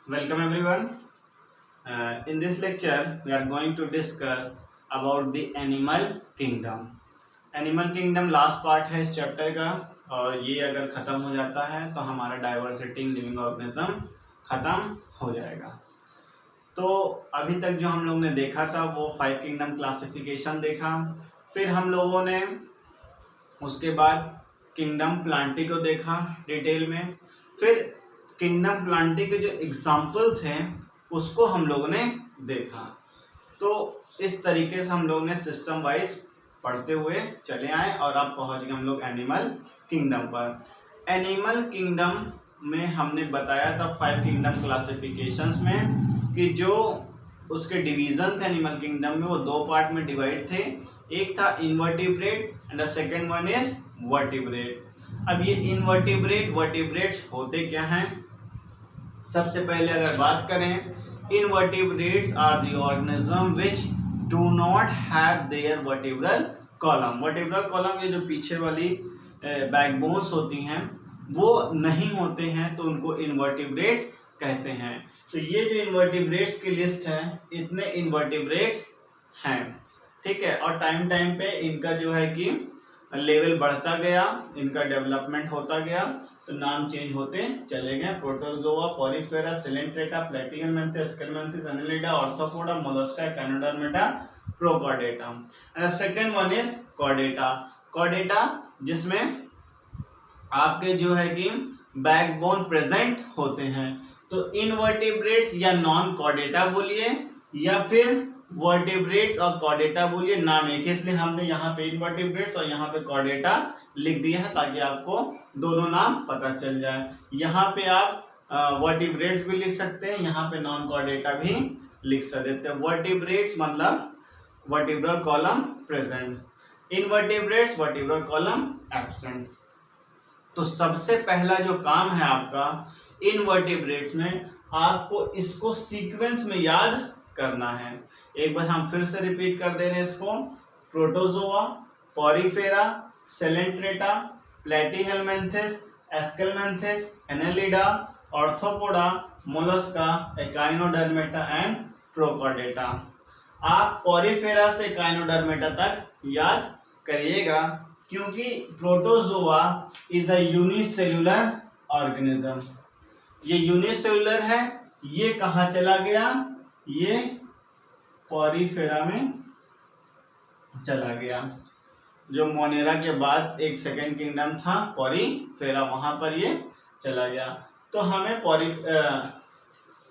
Welcome everyone. In this lecture, we are going to discuss about the animal kingdom. Animal kingdom last part है इस chapter का और ये अगर ख़त्म हो जाता है तो हमारा डाइवर्सिटी इन लिविंग ऑर्गेनिज्म ख़त्म हो जाएगा। तो अभी तक जो हम लोग ने देखा था वो 5 किंगडम क्लासिफिकेशन देखा, फिर हम लोगों ने उसके बाद किंगडम प्लांटी को देखा डिटेल में, फिर किंगडम प्लांटी के जो एग्जाम्पल थे उसको हम लोगों ने देखा। तो इस तरीके से हम लोग ने सिस्टम वाइज पढ़ते हुए चले आए और अब पहुंच गए हम लोग एनिमल किंगडम पर। एनिमल किंगडम में हमने बताया था 5 किंगडम क्लासिफिकेशंस में कि जो उसके डिवीजन थे एनिमल किंगडम में वो 2 पार्ट में डिवाइड थे। एक था invertebrate and the second one is vertebrate. अब ये इनवर्टिब्रेट वर्टिब्रेट्स होते क्या हैं? सबसे पहले अगर बात करें, invertebrates are the organism which do not have their vertebral column. Vertebral column ये जो पीछे वाली बैकबोन्स होती हैं वो नहीं होते हैं तो उनको इनवर्टिब्रेट्स कहते हैं। तो ये जो इनवर्टिब्रेट्स की लिस्ट है, इतने इनवर्टिब्रेट्स हैं, ठीक है। और टाइम टाइम पे इनका जो है कि लेवल बढ़ता गया, इनका डेवलपमेंट होता गया, तो नाम चेंज होते चले गए। Protozoa, Porifera, Coelenterata, Platyhelminthes, Aschelminthes, Annelida, Arthropoda, Mollusca, Echinodermata, Protochordata. And second one is Chordata. Chordata जिसमें आपके जो है कि बैकबोन प्रेजेंट होते हैं। तो इनवर्टिब्रेट्स या नॉन कॉर्डेटा बोलिए या फिर वर्टिब्रेट्स और कॉर्डेटा बोलिए, नाम एक है, इसलिए हमने यहाँ पे इनवर्टिब्रेट्स और यहाँ पे कॉर्डेटा लिख दिया है ताकि आपको दोनों नाम पता चल जाए। यहाँ पे आप वर्टिब्रेट्स भी लिख सकते हैं, यहाँ पे नॉन कॉर्डेटा भी लिख सकते हैं। वर्टिब्रेट्स मतलब vertebral column present, invertebrates vertebral column absent. तो सबसे पहला जो काम है आपका इनवर्टिब्रेट्स में, आपको इसको सीक्वेंस में याद करना है। एक बार हम फिर से रिपीट कर दे रहे हैं इसको। Protozoa, Porifera, Coelenterata, Platyhelminthes, Aschelminthes, Annelida, Arthropoda, Mollusca, Echinodermata and Protochordata. आप पॉरीफेरा से एकाइनोडर्मेटा तक याद करिएगा क्योंकि Protozoa is a unicellular organism. ये यूनिसेल्युलर है, ये कहाँ चला गया? ये पॉरीफेरा में चला गया। जो मोनेरा के बाद एक सेकेंड किंगडम था पॉरीफेरा, वहां पर ये चला गया। तो हमें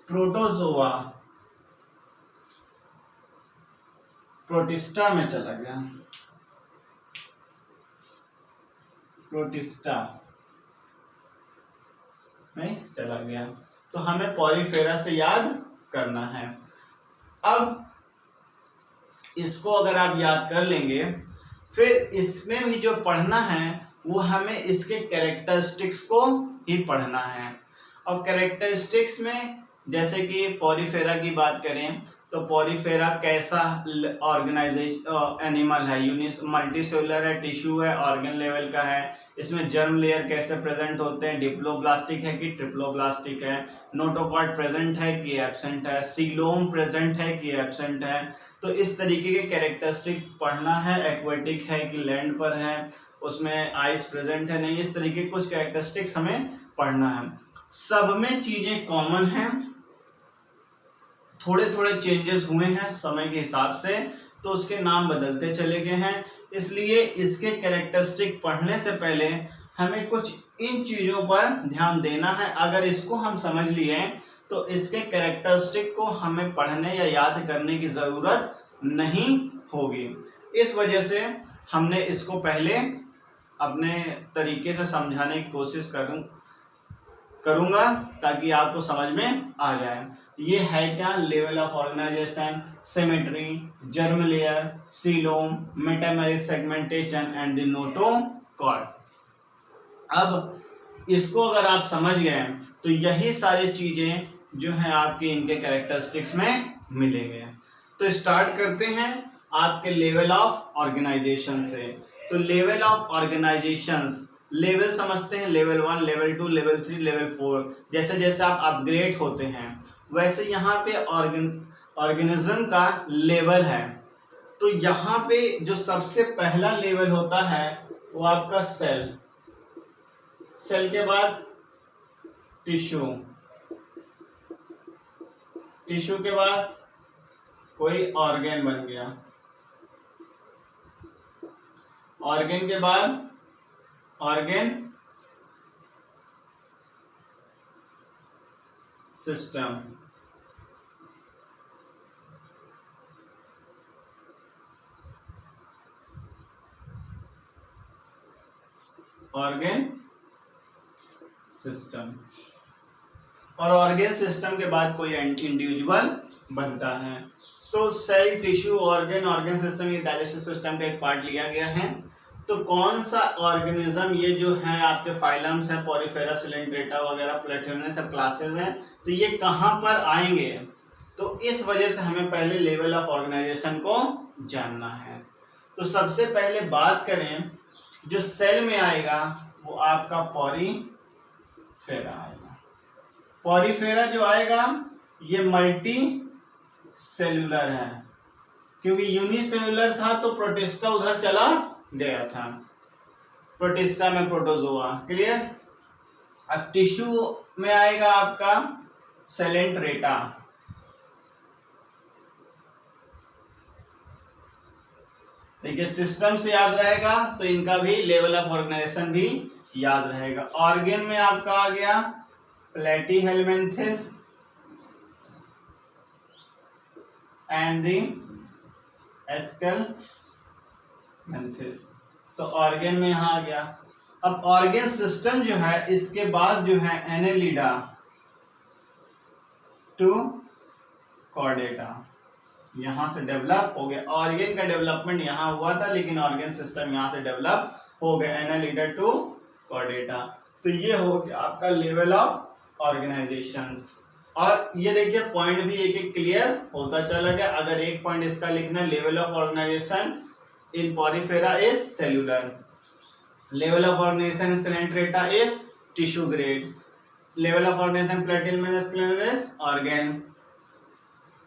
प्रोटोजोआ प्रोटिस्टा में चला गया, प्रोटिस्टा में चला गया। तो हमें पॉरीफेरा से याद करना है। अब इसको अगर आप याद कर लेंगे, फिर इसमें भी जो पढ़ना है वो हमें इसके कैरेक्टरिस्टिक्स को ही पढ़ना है। और कैरेक्टरिस्टिक्स में जैसे कि पॉरीफेरा की बात करें तो पॉरीफेरा कैसा ऑर्गेनाइजेशन एनिमल है, मल्टीसेलुलर है, टिश्यू है, ऑर्गन लेवल का है। इसमें जर्म लेयर कैसे प्रेजेंट होते हैं, डिप्लोब्लास्टिक है कि ट्रिप्लोब्लास्टिक है, नोटोकॉर्ड प्रेजेंट है कि एब्सेंट है, सीलोम प्रेजेंट है कि एब्सेंट है। तो इस तरीके के कैरेक्टरिस्टिक पढ़ना है। एक्वेटिक है कि लैंड पर है, उसमें आइस प्रेजेंट है नहीं, इस तरीके कुछ कैरेक्टरिस्टिक्स हमें पढ़ना है। सब में चीजें कॉमन हैं, थोड़े थोड़े चेंजेस हुए हैं समय के हिसाब से, तो उसके नाम बदलते चले गए हैं। इसलिए इसके कैरेक्टरिस्टिक पढ़ने से पहले हमें कुछ इन चीज़ों पर ध्यान देना है। अगर इसको हम समझ लिए तो इसके कैरेक्टरिस्टिक को हमें पढ़ने या याद करने की ज़रूरत नहीं होगी। इस वजह से हमने इसको पहले अपने तरीके से समझाने की कोशिश करूँगा ताकि आपको समझ में आ जाए। ये है क्या? Level of organisation, symmetry, germ layer, coelom, metameric segmentation and the notochord. अब इसको अगर आप समझ गए तो यही सारी चीजें जो हैं आपकी इनके कैरेक्टरिस्टिक्स में मिलेंगे। तो स्टार्ट करते हैं आपके लेवल ऑफ ऑर्गेनाइजेशन से। तो लेवल ऑफ ऑर्गेनाइजेशंस लेवल समझते हैं, लेवल 1, लेवल 2, लेवल 3, लेवल 4। जैसे जैसे आप अपग्रेड होते हैं वैसे यहाँ पे ऑर्गेनिज्म का लेवल है। तो यहाँ पे जो सबसे पहला लेवल होता है वो आपका सेल, सेल के बाद टिश्यू, टिश्यू के बाद कोई ऑर्गन बन गया, ऑर्गन के बाद ऑर्गन सिस्टम, ऑर्गन सिस्टम, और ऑर्गन सिस्टम के बाद कोई इंडिविजुअल बनता है। तो cell, tissue, organ, organ system, ये डाइजेस्टिव सिस्टम का एक पार्ट लिया गया है। तो कौन सा ऑर्गेनिज्म, ये जो है आपके फाइलम्स है, पॉरीफेरा, सिलेंड्रेटा वगैरह, प्लेटिहेल्मिया, सब क्लासेस हैं, तो ये कहाँ पर आएंगे? तो इस वजह से हमें पहले लेवल ऑफ ऑर्गेनाइजेशन को जानना है। तो सबसे पहले बात करें, जो सेल में आएगा वो आपका पॉरीफेरा आएगा। पॉरीफेरा जो आएगा ये मल्टी सेलुलर है, क्योंकि यूनिसेलुलर था तो प्रोटिस्टा उधर चला गया था, प्रोटिस्टा में प्रोटोजोआ। क्लियर? अब टिश्यू में आएगा आपका सेलेंट्रेटा, देखिए सिस्टम से याद रहेगा तो इनका भी लेवल ऑफ ऑर्गेनाइजेशन भी याद रहेगा। ऑर्गन में आपका आ गया प्लेटिहेल्मिन्थेस एंड दी एस्केल्मेंथेस, तो ऑर्गन में यहां आ गया। अब ऑर्गन सिस्टम जो है इसके बाद जो है एनेलिडा टू कॉर्डेटा, यहां से डेवलप हो गया। ऑर्गन का डेवलपमेंट यहां हुआ था लेकिन ऑर्गन सिस्टम यहां से डेवलप हो गया, एनालिडा टू कॉर्डेटा। तो ये हो गया आपका लेवल ऑफ ऑर्गेनाइजेशंस। और ये देखिए पॉइंट भी एक एक क्लियर होता चला गया। अगर एक पॉइंट इसका लिखना, level of organisation in Porifera is cellular, level of organisation in Coelenterata is tissue grade, level of organisation Platyhelminthes is organ,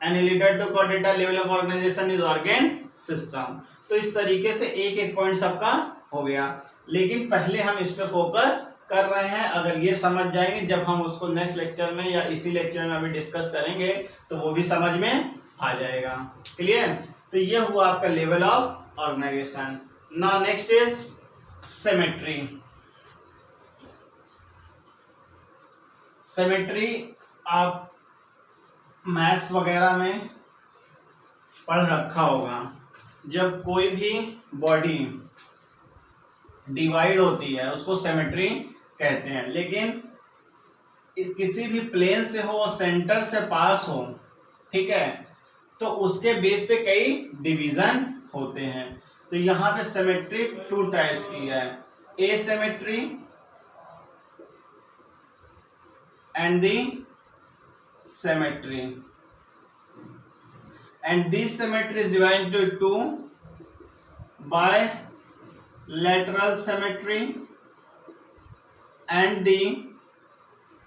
Annelida to Chordata level of organisation is organ system. तो इस तरीके से एक एक point सबका हो गया, लेकिन पहले हम इस पे फोकस कर रहे हैं। अगर ये समझ जाएंगे, जब हम उसको नेक्स्ट लेक्चर में या इसी लेक्चर में अभी डिस्कस करेंगे तो वो भी समझ में आ जाएगा। क्लियर? तो ये हुआ आपका level of organisation. Now next is symmetry. Symmetry आप मैथ्स वगैरह में पढ़ रखा होगा। जब कोई भी बॉडी डिवाइड होती है उसको सिमेट्री कहते हैं, लेकिन किसी भी प्लेन से हो और सेंटर से पास हो, ठीक है, तो उसके बेस पे कई डिवीजन होते हैं। तो यहाँ पे सिमेट्री टू टाइप्स की है, asymmetry and the symmetry, and this symmetry is divided into two: bilateral symmetry and the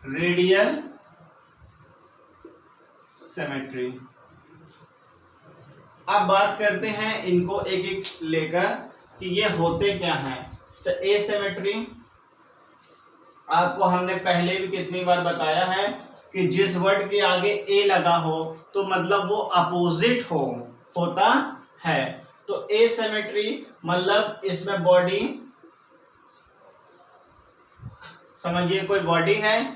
radial symmetry। अब बात करते हैं इनको एक एक लेकर कि ये होते क्या हैं। एसिमेट्री आपको हमने पहले भी कितनी बार बताया है कि जिस वर्ड के आगे ए लगा हो तो मतलब वो अपोजिट होता है। तो एसिमेट्री मतलब इसमें बॉडी, समझिए कोई बॉडी है,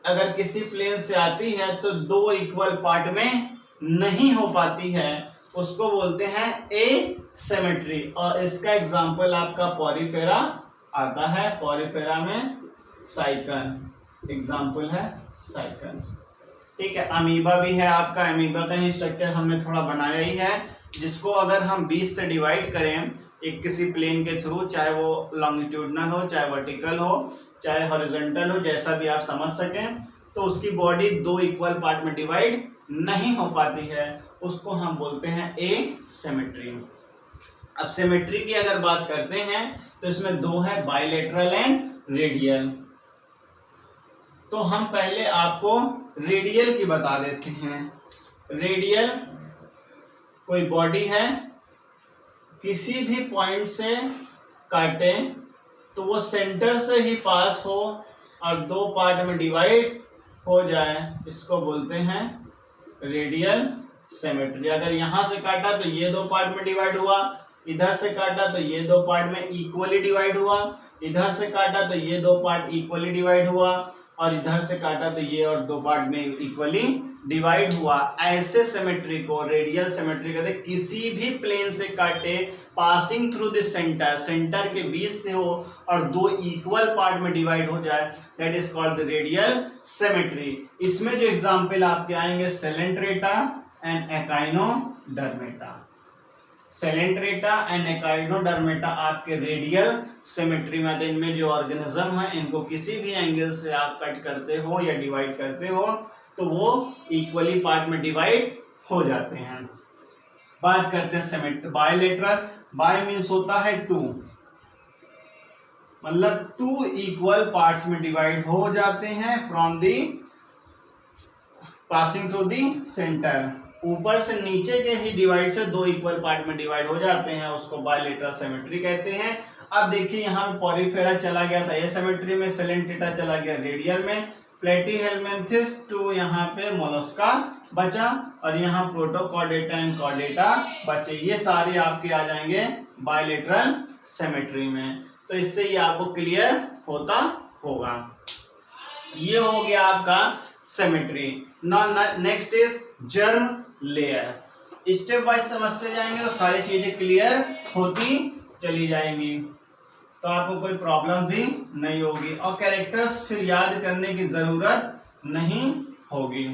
अगर किसी प्लेन से आती है तो दो इक्वल पार्ट में नहीं हो पाती है, उसको बोलते हैं एसिमेट्री। और इसका एग्जांपल आपका पॉरीफेरा आता है, पॉरीफेरा में साइकन एग्जांपल है, साइकन। ठीक है, अमीबा भी है आपका, अमीबा का ही स्ट्रक्चर हमने थोड़ा बनाया ही है, जिसको अगर हम 20 से डिवाइड करें एक किसी प्लेन के थ्रू, चाहे वो लॉन्गिट्यूडनल हो, चाहे वर्टिकल हो, चाहे हॉरिजॉन्टल हो, जैसा भी आप समझ सकें, तो उसकी बॉडी दो इक्वल पार्ट में डिवाइड नहीं हो पाती है, उसको हम बोलते हैं एसिमेट्री। अब सिमेट्री की अगर बात करते हैं तो इसमें दो है, बायलैटरल एंड रेडियल। तो हम पहले आपको रेडियल की बता देते हैं। रेडियल कोई बॉडी है, किसी भी पॉइंट से काटे तो वो सेंटर से ही पास हो और दो पार्ट में डिवाइड हो जाए, इसको बोलते हैं रेडियल सिमेट्री। अगर यहां से काटा तो ये दो पार्ट में डिवाइड हुआ, इधर से काटा तो ये दो पार्ट में इक्वली डिवाइड हुआ, इधर से काटा तो ये दो पार्ट इक्वली डिवाइड हुआ, और इधर से काटा तो ये और दो पार्ट में इक्वली डिवाइड हुआ। ऐसे सिमेट्री को रेडियल सिमेट्री कहते हैं। किसी भी प्लेन से काटे, passing through the centre, centre के बीच से हो और दो इक्वल पार्ट में डिवाइड हो जाए, that is called the radial symmetry. इसमें जो एग्जांपल आपके आएंगे, Coelenterata and echinodermata. Coelenterata and echinodermata आपके रेडियल सिमेट्री में। इनमें जो ऑर्गेनिज्म है, इनको किसी भी एंगल से आप कट करते हो या डिवाइड करते हो तो वो इक्वली पार्ट में डिवाइड हो जाते हैं। बात करते हैं सिमेट्री बायलैटरल। बाय मीन्स होता है टू, मतलब टू इक्वल पार्ट्स में डिवाइड हो जाते हैं from the passing through the centre. ऊपर से नीचे के ही डिवाइड से दो इक्वल पार्ट में डिवाइड हो जाते हैं, उसको बायलैटरल सिमेट्री कहते हैं। अब देखिए यहाँ पे पॉरीफेरा चला गया था ये सिमेट्री में, सेलेंट्रेटा चला गया रेडियल में, प्लेटीहेलमिन्थेस टू यहाँ पे मोलस्का बचा, और यहाँ प्रोटोकॉर्डेटा एंड कॉर्डेटा बचे। ये सारे आपके आ जाएंगे बायलैटरल सिमेट्री में। तो इससे ये आपको क्लियर होता होगा। ये हो गया आपका symmetry. Now next is germ layer. Step wise समझते जाएंगे तो सारी चीजें क्लियर होती चली जाएंगी, तो आपको कोई प्रॉब्लम भी नहीं होगी और कैरेक्टर्स फिर याद करने की जरूरत नहीं होगी।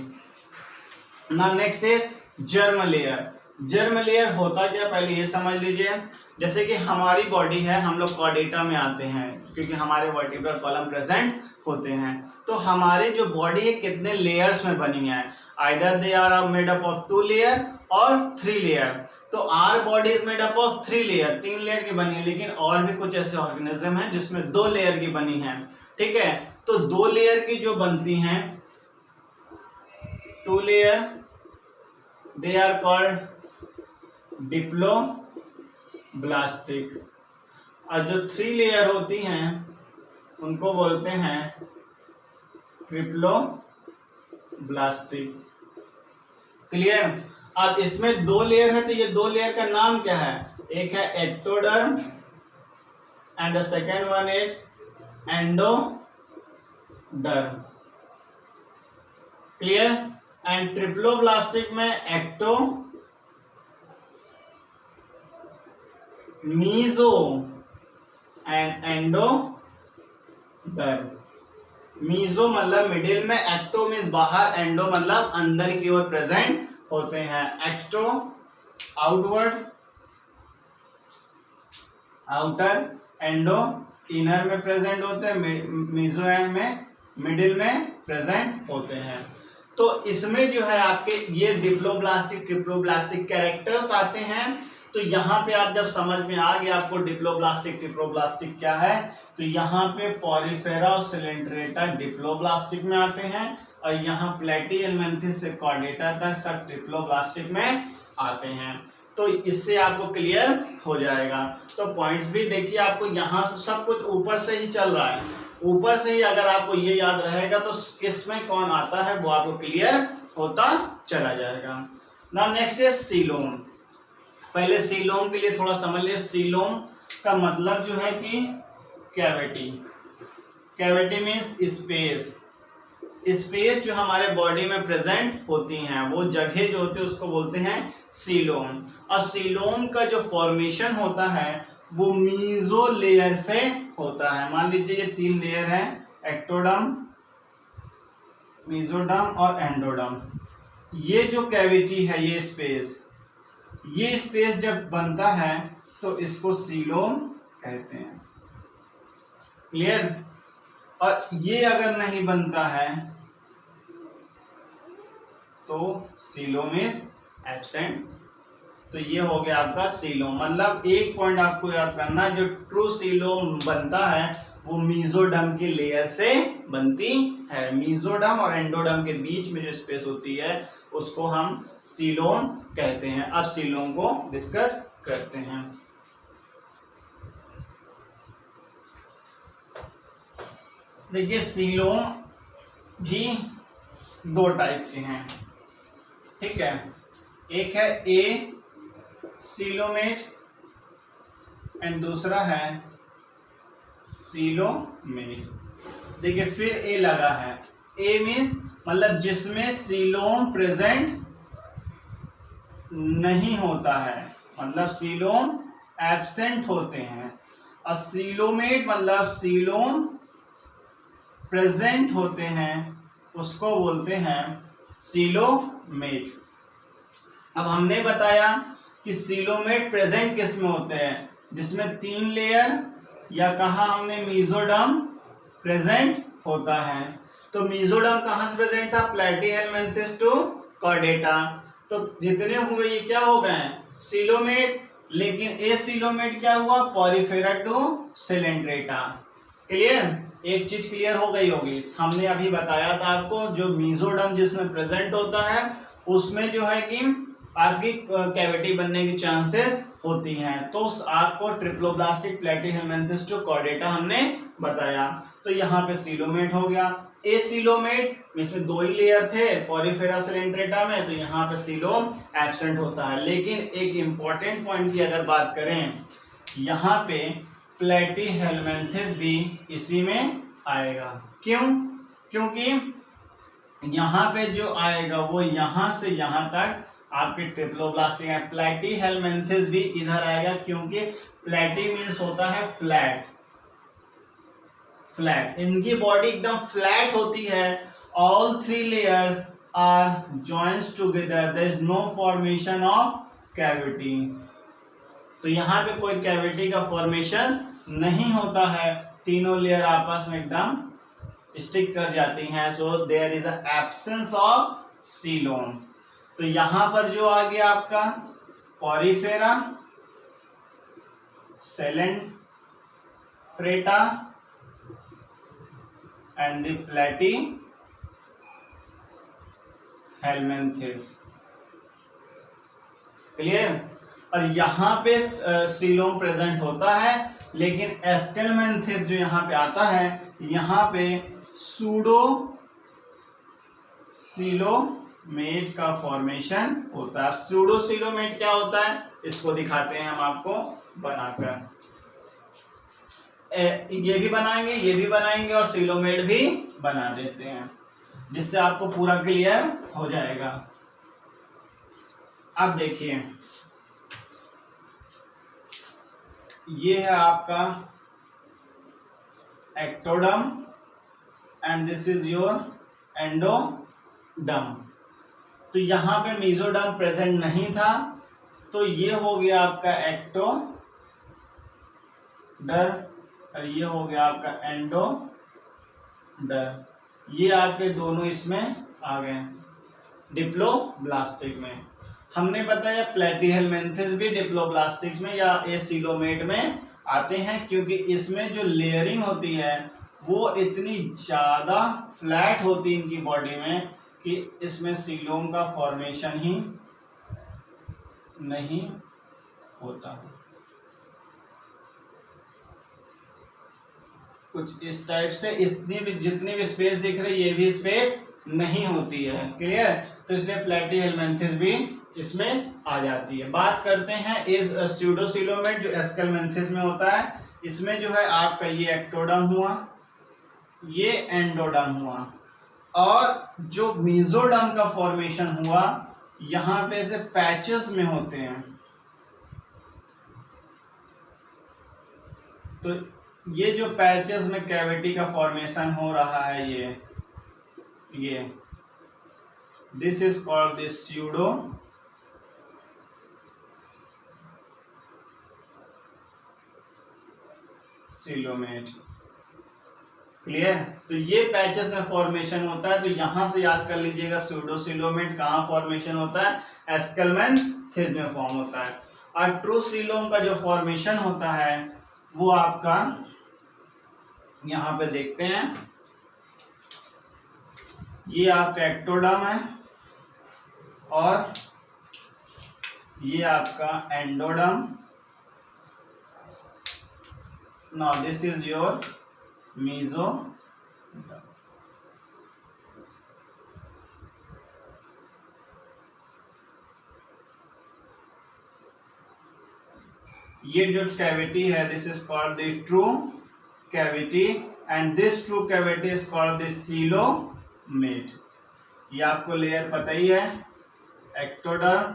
Now next is germ layer. Germ layer होता क्या, पहले ये समझ लीजिए। जैसे कि हमारी बॉडी है, हम लोग कॉर्डेटा में आते हैं क्योंकि हमारे वर्टिब्रल कॉलम प्रेजेंट होते हैं। तो हमारी जो बॉडी है कितने लेयर्स में बनी है, either they are made up of 2 layer और 3 लेयर। तो our body is made up of 3 layer, 3 layer की बनी है। लेकिन और भी कुछ ऐसे ऑर्गेनिज्म हैं जिसमें 2 लेयर की बनी है, ठीक है। तो 2 लेयर की जो बनती हैं, 2 layer, they are called diploblastic, और जो 3 लेयर होती हैं उनको बोलते हैं ट्रिप्लोब्लास्टिक। क्लियर। अब इसमें 2 लेयर है तो ये 2 लेयर का नाम क्या है, एक है ectoderm and the second one is endoderm. Clear. And triploblastic में ecto, meso and endoderm. Meso मतलब मिडिल में, एक्टो मीन्स बाहर, एंडो मतलब अंदर की ओर प्रेजेंट होते हैं। Ecto outward, outer, endo inner में प्रेजेंट होते हैं, मीजो एंड में मिडिल में प्रेजेंट होते हैं। तो इसमें जो है आपके ये डिप्लोब्लास्टिक ट्रिप्लोब्लास्टिक कैरेक्टर्स आते हैं। तो यहाँ पे आप जब समझ में आ गया आपको डिप्लोब्लास्टिक ट्रिप्लोब्लास्टिक क्या है, तो यहाँ पे पॉरीफेरा और सिलेंट्रेटा डिप्लोब्लास्टिक में आते हैं, और यहाँ प्लेटीहेलमिन्थेस से कॉर्डेटा तक सब ट्रिप्लोब्लास्टिक में आते हैं। तो इससे आपको क्लियर हो जाएगा। तो पॉइंट्स भी देखिए, आपको यहाँ सब कुछ ऊपर से ही चल रहा है, ऊपर से ही अगर आपको ये याद रहेगा तो किस में कौन आता है वो आपको क्लियर होता चला जाएगा। ना नेक्स्ट है सीलोम। पहले सीलोम के लिए थोड़ा समझ लिया। सीलोम का मतलब जो है कि cavity. Cavity means space. Space जो हमारे बॉडी में प्रेजेंट होती हैं, वो जगह जो होती है उसको बोलते हैं सीलोम। और सीलोम का जो फॉर्मेशन होता है वो मीजो लेयर से होता है। मान लीजिए ये 3 लेयर हैं, एक्टोडर्म, मीजोडर्म और एंडोडर्म। ये जो कैविटी है, ये स्पेस जब बनता है तो इसको सीलोम कहते हैं। क्लियर। और ये अगर नहीं बनता है तो सीलोम इज एब्सेंट। तो ये हो गया आपका सीलोम। मतलब एक पॉइंट आपको याद करना, जो ट्रू सीलोम बनता है वो मीजोडर्म की लेयर से बनती है। मीजोडर्म और एंडोडर्म के बीच में जो स्पेस होती है उसको हम सीलोम कहते हैं। अब सीलोम को डिस्कस करते हैं। देखिए सीलोम भी दो टाइप के हैं, ठीक है। एक है ए सीलोमेट एंड दूसरा है सीलोमेट। देखिए फिर ए लगा है। ए मीन्स मतलब जिसमें सीलोम प्रेजेंट नहीं होता है, मतलब सीलोम एब्सेंट होते हैं। और सीलोमेट मतलब सीलोम प्रेजेंट होते हैं, उसको बोलते हैं सीलोमेट। अब हमने बताया कि सीलोमेट प्रेजेंट किस में होते हैं, जिसमें 3 लेयर या कहा हमने मीजोडर्म प्रेजेंट होता है। तो मीजोडर्म कहां से प्रेजेंट था, प्लैटीहेलमिन्थेस टू कॉर्डेटा। तो जितने हुए ये क्या हो गए सीलोमेट, लेकिन ए सीलोमेट क्या हुआ, पॉरीफेरा टू सिलेंड्रेटा। क्लियर, एक चीज क्लियर हो गई होगी। हमने अभी बताया था आपको, जो मीजोडर्म जिसमें प्रेजेंट होता है उसमें जो है कि आपकी कैविटी बनने की चांसेस होती हैं। तो आपको ट्रिप्लोब्लास्टिक प्लैटीहेलमिन्थेस टू कॉर्डेटा हमने बताया। तो यहाँ पे सीलोमेट हो गया। ए सीलोमेट इसमें 2 ही लेयर थे पॉरीफेरा सिलेंड्रेटा में, तो यहाँ पे सीलोम एब्सेंट होता है। लेकिन एक इंपॉर्टेंट पॉइंट की अगर बात करें, यहाँ पे प्लैटीहेलमिन्थेस भी इसी में आएगा। क्यों, क्योंकि यहाँ पे जो आएगा वो यहाँ से यहाँ तक आपके ट्रिप्लोब्लास्टिक है। प्लैटीहेलमिन्थेस भी इधर आएगा, क्योंकि प्लैटी मीन्स होता है फ्लैट। फ्लैट, इनकी बॉडी एकदम फ्लैट होती है। All 3 layers are joins together, there is no formation of cavity. तो यहाँ पे कोई कैविटी का फॉर्मेशन नहीं होता है, तीनों लेयर आपस में एकदम स्टिक कर जाती हैं। So there is a absence of coelom. तो यहां पर जो आ गया आपका Porifera Coelenterata and the Platyhelminthes. Clear. और यहां पे सीलोम प्रेजेंट होता है, लेकिन एस्केलमेंथेस जो यहां पे आता है, यहां पे सूडो सीलोमेट का फॉर्मेशन होता है। सूडो सीलोमेट क्या होता है इसको दिखाते हैं हम आपको बनाकर। ये भी बनाएंगे, ये भी बनाएंगे और सीलोमेट भी बना देते हैं, जिससे आपको पूरा क्लियर हो जाएगा। अब देखिए ये है आपका ectoderm and this is your endoderm. तो यहां पे मीजोडर्म प्रेजेंट नहीं था, तो ये हो गया आपका एक्टोडर्म और ये हो गया आपका एंडोडर्म। ये आपके दोनों इसमें आ गए डिप्लोब्लास्टिक में। हमने बताया प्लैटीहेलमिन्थेस भी डिप्लोब्लास्टिक्स में या एसीलोमेट में आते हैं, क्योंकि इसमें जो लेयरिंग होती है वो इतनी ज़्यादा फ्लैट होती है इनकी बॉडी में कि इसमें सीलोम का फॉर्मेशन ही नहीं होता। कुछ इस टाइप से इतनी भी जितनी भी स्पेस दिख रही है ये भी स्पेस नहीं होती है। क्लियर। तो इसलिए प्लैटीहेलमिन्थेस भी इसमें आ जाती है। बात करते हैं इस स्यूडोसीलोमेट जो एस्केलमेंथेस में होता है। इसमें जो है आपका ये एक्टोडर्म हुआ, ये एंडोडर्म हुआ, और जो मीजोडर्म का फॉर्मेशन हुआ यहाँ पे से पैचेस में होते हैं। तो ये जो पैचेस में कैविटी का फॉर्मेशन हो रहा है ये this is called this pseudo coelomate. Clear. तो ये पैचेस में फॉर्मेशन होता है। तो यहां से याद कर लीजिएगा स्यूडोसीलोमेट कहां फॉर्मेशन होता है, एस्केलमेंथेस लेंथिस में फॉर्म होता है। और ट्रू सीलोम का जो फॉर्मेशन होता है वो आपका यहाँ पे देखते हैं, ये आपका एक्टोडर्म है और ये आपका endoderm. Now this is your mesoderm. ये जो कैविटी है this is called the true cavity and this true cavity is called the coelomate. ये आपको लेयर पता ही है, एक्टोडर्म,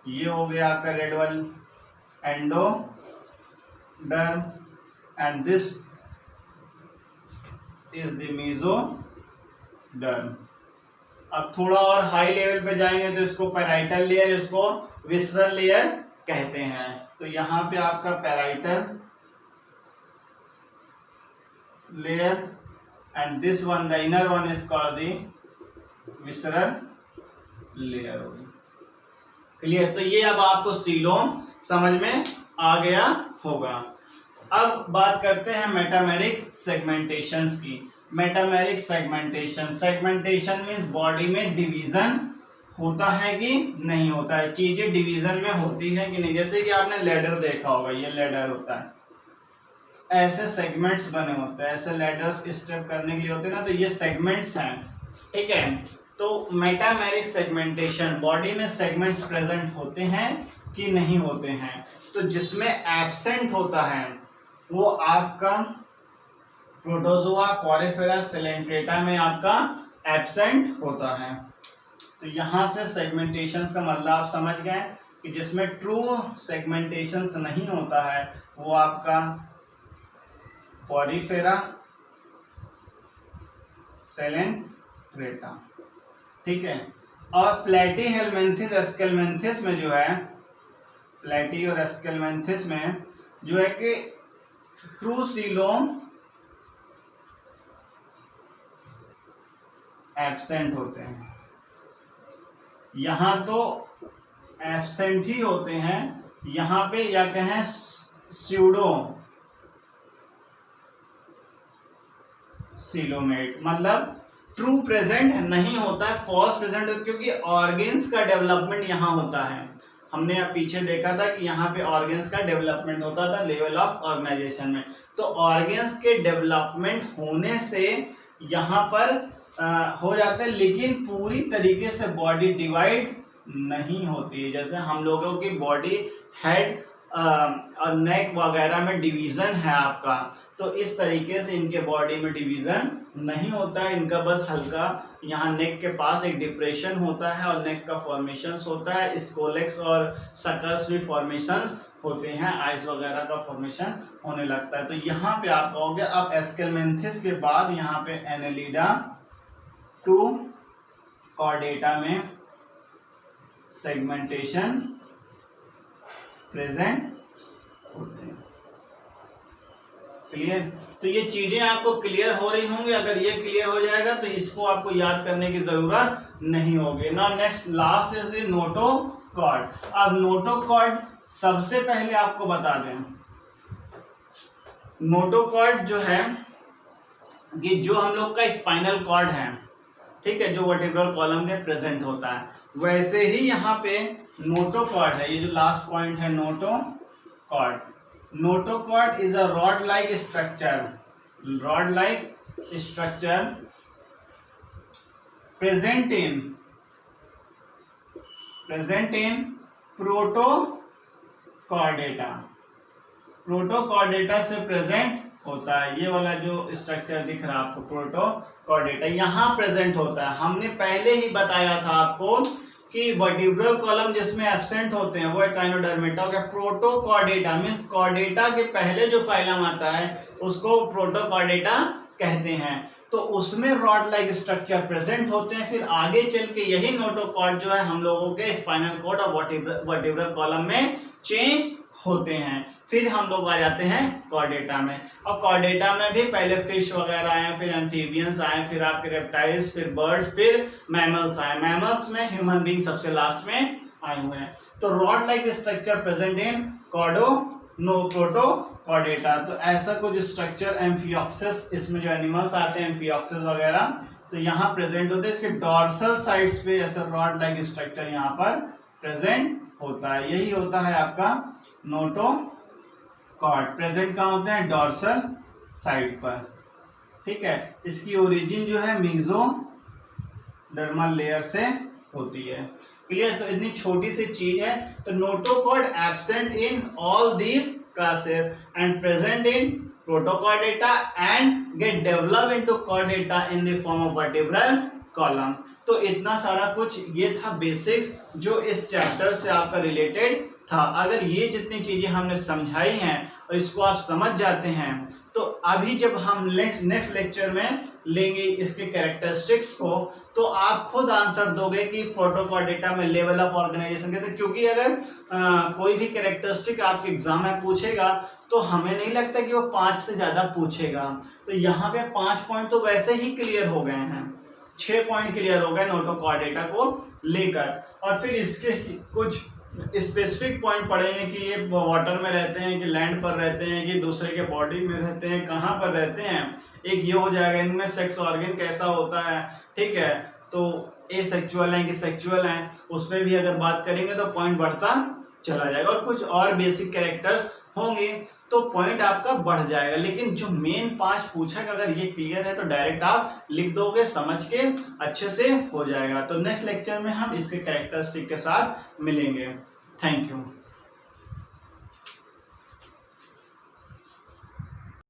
ये हो गया आपका रेड वाल endoderm and this is the mesoderm. अब थोड़ा और हाई लेवल पे जाएंगे तो इसको पैराइटल लेयर, इसको विसरल लेयर कहते हैं। तो यहाँ पे आपका parietal layer and this one the inner one is called the visceral layer होगी। क्लियर? तो ये अब आपको सीलोम समझ में आ गया होगा। अब बात करते हैं मेटामेरिक सेगमेंटेशंस की। Metameric segmentation, segmentation means body में डिवीजन होता है कि नहीं होता है, चीजें डिवीजन में होती है कि नहीं। जैसे कि आपने लैडर देखा होगा, ये लैडर होता है, ऐसे सेगमेंट्स बने होते हैं, ऐसे लैडर्स स्टेप करने के लिए होते हैं ना, तो ये सेगमेंट्स हैं, ठीक है। तो मेटामेरिक सेगमेंटेशन, बॉडी में सेगमेंट्स प्रेजेंट होते हैं कि नहीं होते हैं। तो जिसमें एब्सेंट होता है वो आपका प्रोटोजोआ, पोरिफेरा, सेलेंट्रेटा में आपका एब्सेंट होता है। तो यहाँ से सेगमेंटेशन का मतलब आप समझ गए कि जिसमें ट्रू सेगमेंटेशन नहीं होता है वो आपका पोरिफेरा, सेलेंट्रेटा, ठीक है। और प्लेटीहेलमिन्थिस, एस्केलमिन्थिस में जो है, प्लेटी और एस्केलमिन्थिस में जो है कि ट्रू सीलोम एब्सेंट होते हैं। यहां तो एब्सेंट ही होते हैं, यहां पे या कहें स्यूडो सीलोमेट, मतलब ट्रू प्रेजेंट नहीं होता है, फॉल्स प्रेजेंट, क्योंकि ऑर्गेन्स का डेवलपमेंट यहाँ होता है। हमने अब पीछे देखा था कि यहाँ पे ऑर्गेन्स का डेवलपमेंट होता था लेवल ऑफ ऑर्गेनाइजेशन में। तो ऑर्गेन्स के डेवलपमेंट होने से यहाँ पर हो जाते हैं, लेकिन पूरी तरीके से बॉडी डिवाइड नहीं होती है। जैसे हम लोगों की बॉडी हेड और नेक वगैरह में डिवीजन है आपका, तो इस तरीके से इनके बॉडी में डिवीजन नहीं होता है। इनका बस हल्का यहाँ नेक के पास एक डिप्रेशन होता है और नेक का फॉर्मेशंस होता है। स्कोलेक्स और सकर्स भी फॉर्मेशंस होते हैं, आइस वगैरह का फॉर्मेशन होने लगता है। तो यहाँ पे आप कहोगे, अब एस्केलमिन्थिस के बाद यहाँ पे एनेलिडा टू कॉर्डेटा में सेगमेंटेशन प्रेजेंट होते हैं। क्लियर? तो ये चीजें आपको क्लियर हो रही होंगी। अगर ये क्लियर हो जाएगा तो इसको आपको याद करने की जरूरत नहीं होगी। Now next last is the notochord. अब नोटोकॉर्ड सबसे पहले आपको बता दें, नोटोकॉर्ड जो है कि जो हम लोग का स्पाइनल कॉर्ड है, ठीक है, जो वर्टिब्रल कॉलम में प्रेजेंट होता है, वैसे ही यहाँ पे नोटोकॉर्ड है। ये जो लास्ट पॉइंट है notochord, notochord is a rod like structure, rod like structure present in Protochordata, Protochordata से प्रेजेंट होता है। ये वाला जो स्ट्रक्चर दिख रहा है आपको प्रोटोकॉर्डेटा, यहाँ प्रेजेंट होता है। हमने पहले ही बताया था आपको कि वर्टिब्रल कॉलम जिसमें एब्सेंट होते हैं वो एकाइनोडर्मेटा हो गया। प्रोटोकॉर्डेटा मींस कॉर्डेटा के पहले जो फाइलम आता है उसको प्रोटोकॉर्डेटा कहते हैं। तो उसमें रॉड लाइक स्ट्रक्चर प्रेजेंट होते हैं। फिर आगे चल के यही नोटोकॉर्ड जो है हम लोगों के स्पाइनल कॉर्ड और वर्टिब्रल कॉलम में चेंज होते हैं। फिर हम लोग आ जाते हैं कॉर्डेटा में, और कॉर्डेटा में भी पहले फिश वगैरह आए, फिर एम्फीबियंस आए, फिर आपके रेप्टाइल्स, फिर बर्ड्स, फिर मैमल्स आए। मैमल्स में ह्यूमन बीइंग सबसे लास्ट में आए हुए हैं। तो rod like structure present in Protochordata, तो ऐसा कुछ स्ट्रक्चर एम्फियोक्सिस, इसमें जो एनिमल्स आते हैं एम्फियोक्सिस वगैरह, तो यहाँ प्रेजेंट होते हैं। इसके डॉर्सल साइड्स पे ऐसा रॉड लाइक स्ट्रक्चर यहाँ पर प्रेजेंट होता है। यही होता है आपका नोटोकॉर्ड। प्रेजेंट कहाँ होते हैं? डॉर्सल साइड पर, ठीक है। इसकी ओरिजिन जो है मेसोडर्मल लेयर से होती है। क्लियर? तो इतनी छोटी सी चीज है। तो notochord absent in all these classes and present in Protochordata and get develop into Chordata in the form of vertebral column. तो इतना सारा कुछ ये था बेसिक्स जो इस चैप्टर से आपका रिलेटेड था। अगर ये जितनी चीजें हमने समझाई हैं और इसको आप समझ जाते हैं, तो अभी जब हम नेक्स्ट लेक्चर में लेंगे इसके कैरेक्टरिस्टिक्स को, तो आप खुद आंसर दोगे कि प्रोटोकॉर्डेटा में लेवल ऑफ ऑर्गेनाइजेशन कहते हैं। क्योंकि अगर कोई भी कैरेक्टरिस्टिक आपके एग्जाम में पूछेगा तो हमें नहीं लगता कि वो 5 से ज्यादा पूछेगा। तो यहाँ पे 5 पॉइंट तो वैसे ही क्लियर हो गए हैं, 6 पॉइंट क्लियर हो गए नोटोकॉर्डेटा को लेकर। और फिर इसके कुछ स्पेसिफिक पॉइंट पढ़ेंगे कि ये वाटर में रहते हैं कि लैंड पर रहते हैं कि दूसरे के बॉडी में रहते हैं, कहाँ पर रहते हैं। एक ये हो जाएगा, इनमें सेक्स ऑर्गन कैसा होता है, ठीक है। तो एसेक्सुअल है कि सेक्सुअल है, उसमें भी अगर बात करेंगे तो पॉइंट बढ़ता चला जाएगा। और कुछ और बेसिक कैरेक्टर्स होंगे तो पॉइंट आपका बढ़ जाएगा। लेकिन जो मेन 5 पूछा, अगर ये क्लियर है तो डायरेक्ट आप लिख दोगे, समझ के अच्छे से हो जाएगा। तो नेक्स्ट लेक्चर में हम इसके कैरेक्टरिस्टिक के साथ मिलेंगे। Thank you.